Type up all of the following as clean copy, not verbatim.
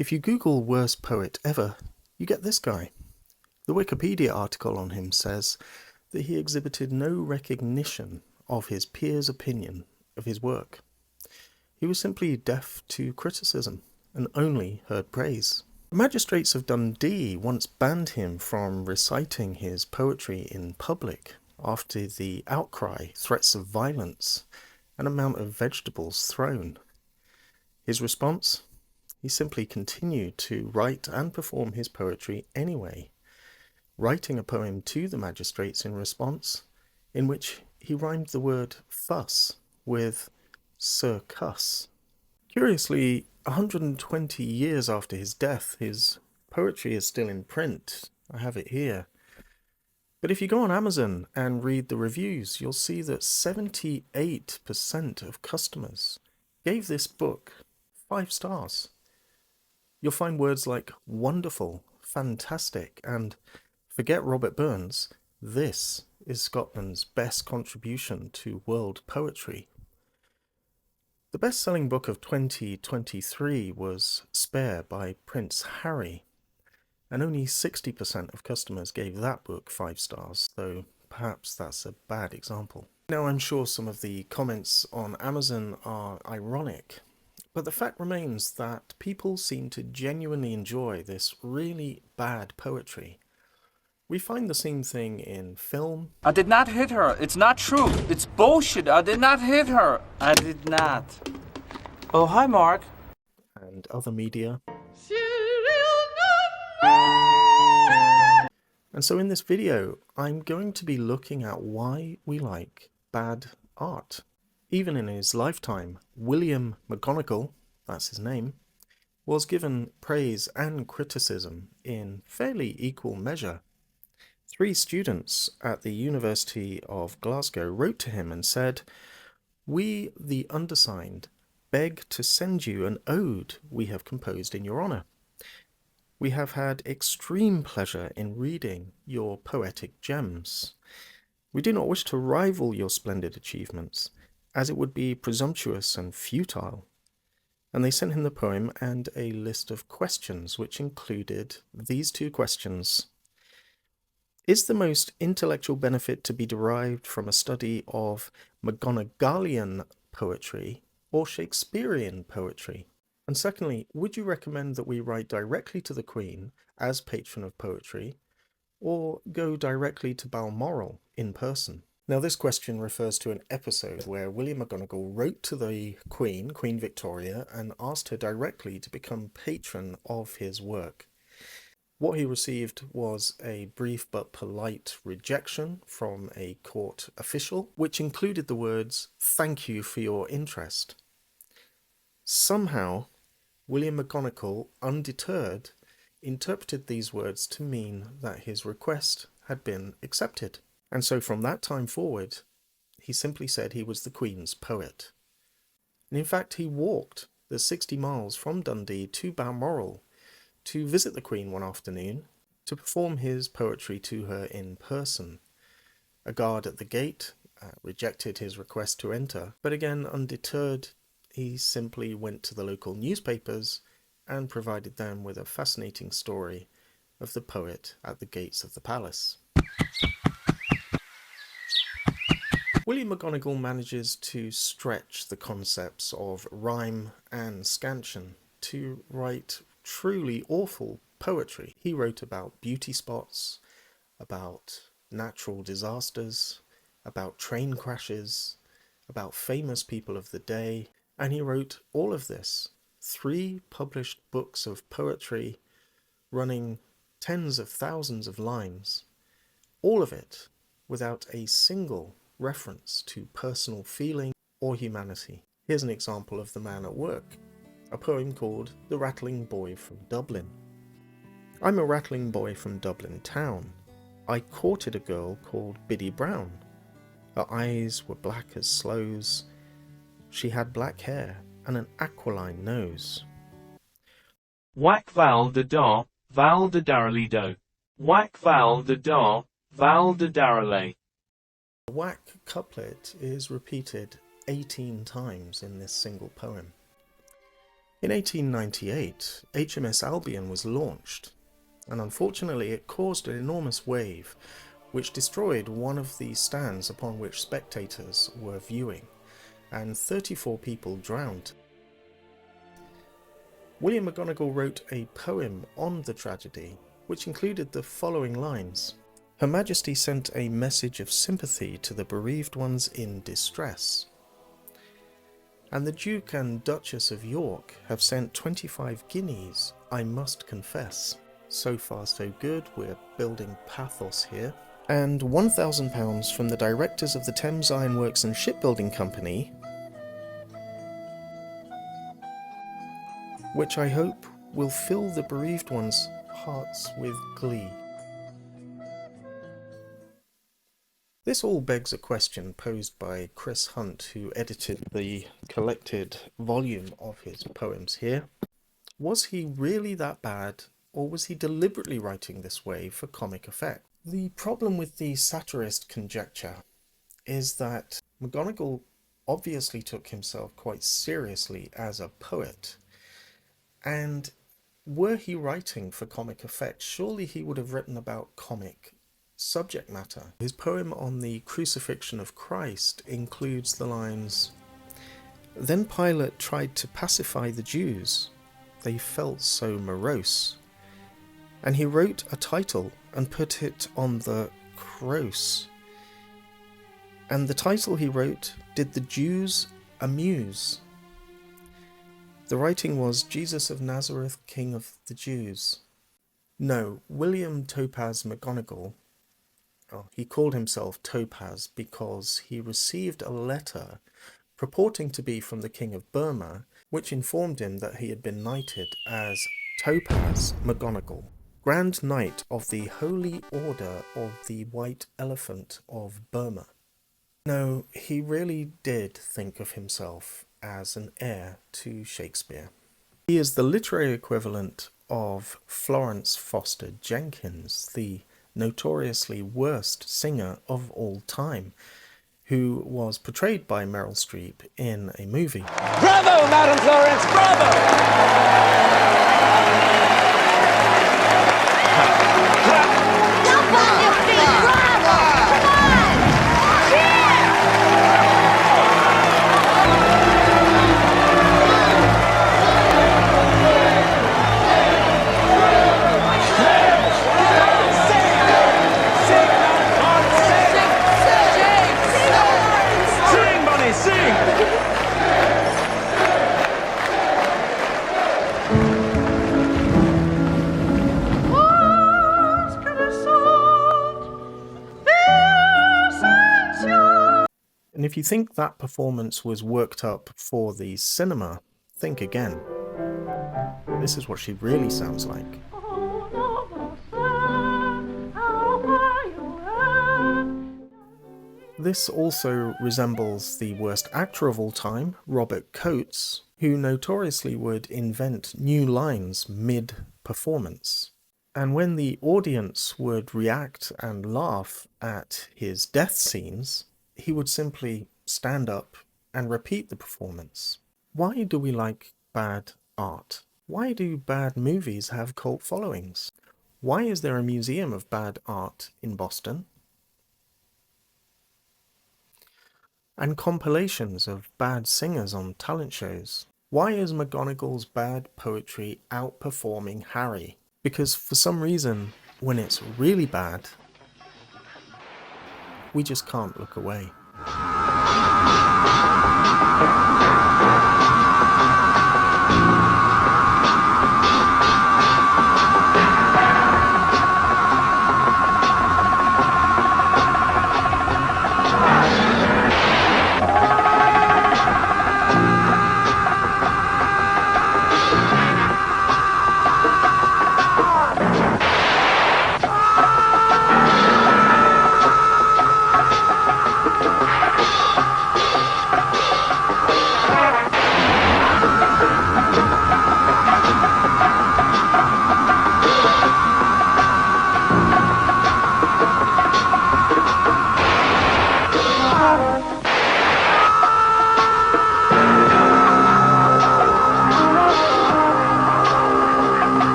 If you Google worst poet ever, you get this guy. The Wikipedia article on him says that he exhibited no recognition of his peers' opinion of his work. He was simply deaf to criticism and only heard praise. The magistrates of Dundee once banned him from reciting his poetry in public after the outcry, threats of violence, and amount of vegetables thrown. His response? He simply continued to write and perform his poetry anyway, writing a poem to the magistrates in response, in which he rhymed the word fuss with Sir Cuss. Curiously, 120 years after his death, his poetry is still in print. I have it here. But if you go on Amazon and read the reviews, you'll see that 78% of customers gave this book 5 stars. You'll find words like wonderful, fantastic, and forget Robert Burns, this is Scotland's best contribution to world poetry. The best-selling book of 2023 was Spare by Prince Harry, and only 60% of customers gave that book 5 stars, though perhaps that's a bad example. Now, I'm sure some of the comments on Amazon are ironic, but the fact remains that people seem to genuinely enjoy this really bad poetry. We find the same thing in film. I did not hit her. It's not true. It's bullshit. I did not hit her. I did not. Oh, hi, Mark. And other media. And so in this video, I'm going to be looking at why we like bad art. Even in his lifetime, William McGonagall, that's his name, was given praise and criticism in fairly equal measure. 3 students at the University of Glasgow wrote to him and said, "We, the undersigned, beg to send you an ode we have composed in your honour. We have had extreme pleasure in reading your poetic gems. We do not wish to rival your splendid achievements, as it would be presumptuous and futile." And they sent him the poem and a list of questions, which included these 2 questions. Is the most intellectual benefit to be derived from a study of McGonagallian poetry or Shakespearean poetry? And secondly, would you recommend that we write directly to the Queen as patron of poetry, or go directly to Balmoral in person? Now, this question refers to an episode where William McGonagall wrote to the Queen, Queen Victoria, and asked her directly to become patron of his work. What he received was a brief but polite rejection from a court official, which included the words, "Thank you for your interest." Somehow, William McGonagall, undeterred, interpreted these words to mean that his request had been accepted. And so from that time forward, he simply said he was the Queen's poet. And in fact, he walked the 60 miles from Dundee to Balmoral to visit the Queen one afternoon to perform his poetry to her in person. A guard at the gate rejected his request to enter, but again, undeterred, he simply went to the local newspapers and provided them with a fascinating story of the poet at the gates of the palace. William McGonagall manages to stretch the concepts of rhyme and scansion to write truly awful poetry. He wrote about beauty spots, about natural disasters, about train crashes, about famous people of the day, and he wrote all of this, 3 published books of poetry running tens of thousands of lines, all of it without a single reference to personal feeling or humanity. Here's an example of the man at work, a poem called The Rattling Boy from Dublin. I'm a rattling boy from Dublin town. I courted a girl called Biddy Brown. Her eyes were black as sloes. She had black hair and an aquiline nose. Whack val de da, val de darrelly do. Whack val de da, val de darrelly. The whack couplet is repeated 18 times in this single poem. In 1898, HMS Albion was launched, and unfortunately it caused an enormous wave which destroyed one of the stands upon which spectators were viewing, and 34 people drowned. William McGonagall wrote a poem on the tragedy, which included the following lines. Her Majesty sent a message of sympathy to the bereaved ones in distress. And the Duke and Duchess of York have sent 25 guineas, I must confess. So far so good, we're building pathos here. And £1,000 from the directors of the Thames Ironworks and Shipbuilding Company, which I hope will fill the bereaved ones' hearts with glee. This all begs a question posed by Chris Hunt, who edited the collected volume of his poems here. Was he really that bad, or was he deliberately writing this way for comic effect? The problem with the satirist conjecture is that McGonagall obviously took himself quite seriously as a poet, and were he writing for comic effect, surely he would have written about comic subject matter. His poem on the crucifixion of Christ includes the lines, "Then Pilate tried to pacify the Jews. They felt so morose. And he wrote a title and put it on the cross. And the title he wrote, Did the Jews Amuse? The writing was Jesus of Nazareth, King of the Jews." No, William Topaz McGonagall, he called himself Topaz because he received a letter purporting to be from the King of Burma, which informed him that he had been knighted as Topaz McGonagall, Grand Knight of the Holy Order of the White Elephant of Burma. No, he really did think of himself as an heir to Shakespeare. He is the literary equivalent of Florence Foster Jenkins, the notoriously worst singer of all time, who was portrayed by Meryl Streep in a movie. Bravo, Madam Florence, bravo! Jump on your feet, bravo! Come on! Cheer! Sing, Bunny, sing! And if you think that performance was worked up for the cinema, think again. This is what she really sounds like. This also resembles the worst actor of all time, Robert Coates, who notoriously would invent new lines mid-performance. And when the audience would react and laugh at his death scenes, he would simply stand up and repeat the performance. Why do we like bad art? Why do bad movies have cult followings? Why is there a museum of bad art in Boston? And compilations of bad singers on talent shows? Why is McGonagall's bad poetry outperforming Harry? Because for some reason, when it's really bad, we just can't look away.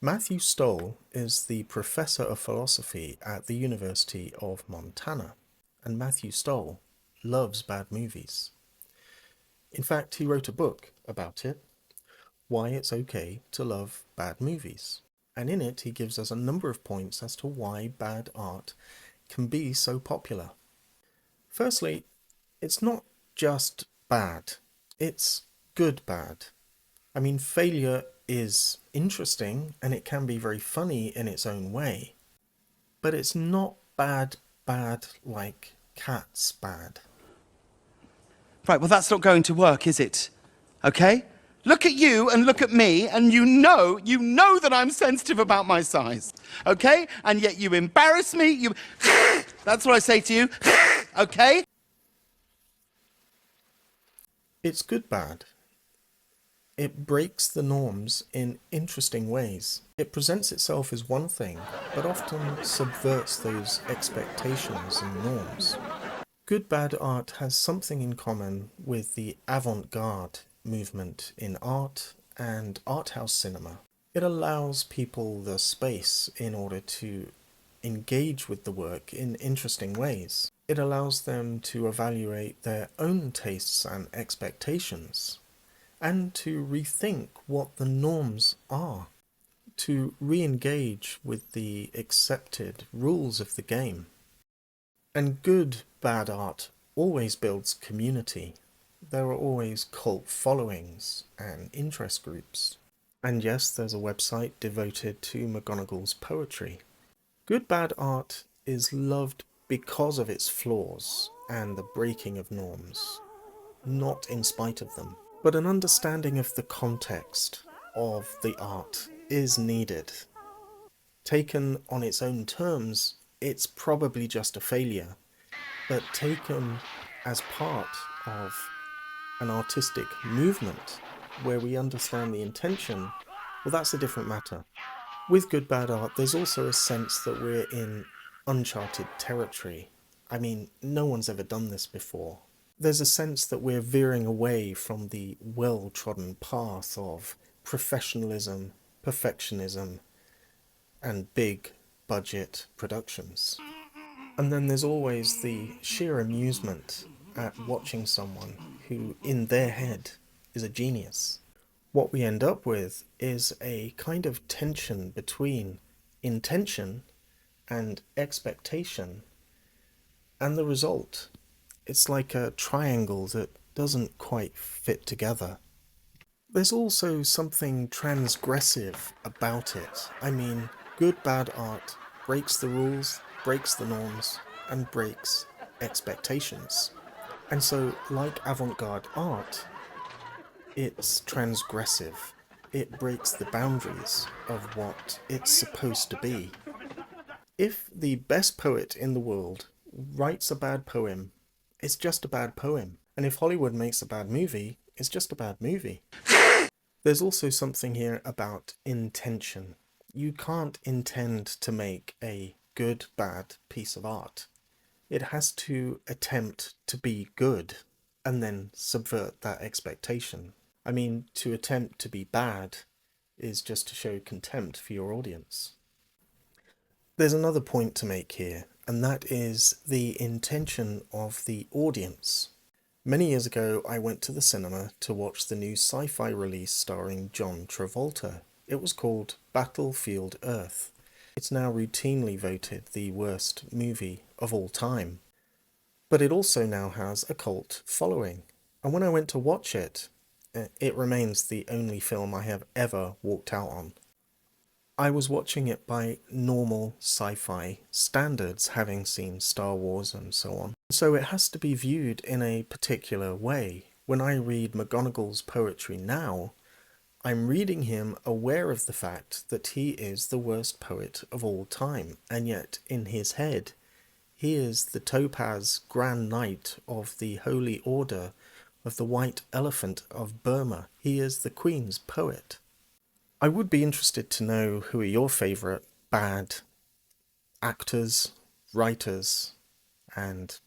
Matthew Stoll is the professor of philosophy at the University of Montana, and Matthew Stoll loves bad movies. In fact, he wrote a book about it, Why It's Okay to Love Bad Movies. And in it, he gives us a number of points as to why bad art can be so popular. Firstly, it's not just bad, it's good bad. I mean, failure is interesting and it can be very funny in its own way, but it's not bad like Cats bad. Right, well, that's not going to work, is it? Okay? Look at you and look at me, and you know that I'm sensitive about my size. Okay? And yet you embarrass me. That's what I say to you. Okay? It's good bad. It breaks the norms in interesting ways. It presents itself as one thing, but often subverts those expectations and norms. Good bad art has something in common with the avant-garde movement in art and art house cinema. It allows people the space in order to engage with the work in interesting ways. It allows them to evaluate their own tastes and expectations, and to rethink what the norms are, to re-engage with the accepted rules of the game. And good bad art always builds community. There are always cult followings and interest groups. And yes, there's a website devoted to McGonagall's poetry. Good bad art is loved because of its flaws and the breaking of norms, not in spite of them. But an understanding of the context of the art is needed. Taken on its own terms, it's probably just a failure, but taken as part of an artistic movement where we understand the intention, well, that's a different matter. With good bad art, there's also a sense that we're in uncharted territory. I mean, no one's ever done this before. There's a sense that we're veering away from the well-trodden path of professionalism, perfectionism, and big budget productions. And then there's always the sheer amusement at watching someone who, in their head, is a genius. What we end up with is a kind of tension between intention and expectation, and the result. It's like a triangle that doesn't quite fit together. There's also something transgressive about it. I mean, good bad art breaks the rules, breaks the norms, and breaks expectations. And so, like avant-garde art, it's transgressive. It breaks the boundaries of what it's supposed to be. If the best poet in the world writes a bad poem, it's just a bad poem. And if Hollywood makes a bad movie, it's just a bad movie. There's also something here about intention. You can't intend to make a good, bad piece of art. It has to attempt to be good and then subvert that expectation. I mean, to attempt to be bad is just to show contempt for your audience. There's another point to make here, and that is the intention of the audience. Many years ago, I went to the cinema to watch the new sci-fi release starring John Travolta. It was called Battlefield Earth. It's now routinely voted the worst movie of all time. But it also now has a cult following. And when I went to watch it, it remains the only film I have ever walked out on. I was watching it by normal sci-fi standards, having seen Star Wars and so on. So it has to be viewed in a particular way. When I read McGonagall's poetry now, I'm reading him aware of the fact that he is the worst poet of all time, and yet in his head, he is the Topaz Grand Knight of the Holy Order of the White Elephant of Burma. He is the Queen's poet. I would be interested to know who are your favourite bad actors, writers, and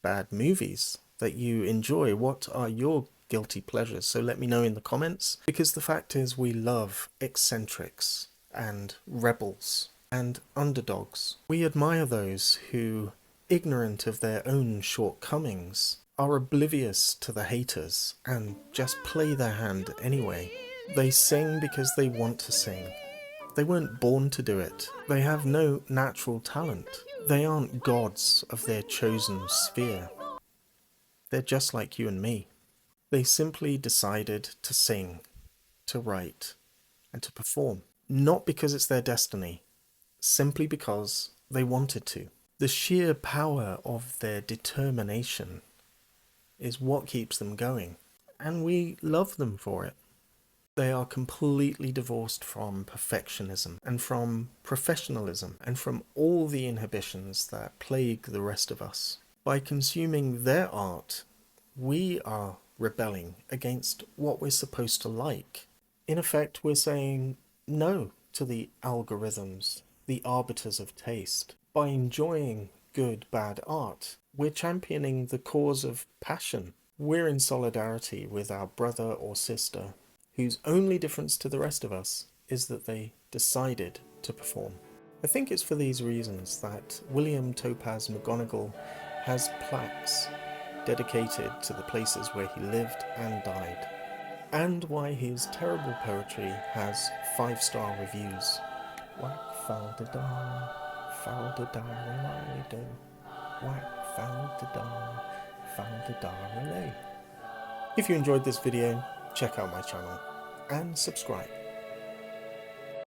bad movies that you enjoy. What are your guilty pleasures? So let me know in the comments, because the fact is we love eccentrics and rebels and underdogs. We admire those who, ignorant of their own shortcomings, are oblivious to the haters and just play their hand anyway. They sing because they want to sing. They weren't born to do it. They have no natural talent. They aren't gods of their chosen sphere. They're just like you and me. They simply decided to sing, to write, and to perform. Not because it's their destiny, simply because they wanted to. The sheer power of their determination is what keeps them going, and we love them for it. They are completely divorced from perfectionism and from professionalism and from all the inhibitions that plague the rest of us. By consuming their art, we are rebelling against what we're supposed to like. In effect, we're saying no to the algorithms, the arbiters of taste. By enjoying good, bad art, we're championing the cause of passion. We're in solidarity with our brother or sister, whose only difference to the rest of us is that they decided to perform. I think it's for these reasons that William Topaz McGonagall has plaques dedicated to the places where he lived and died, and why his terrible poetry has 5-star reviews. Whack foul da da, foul da da relay do. Whack foul da da, foul da da relay. If you enjoyed this video, check out my channel and subscribe.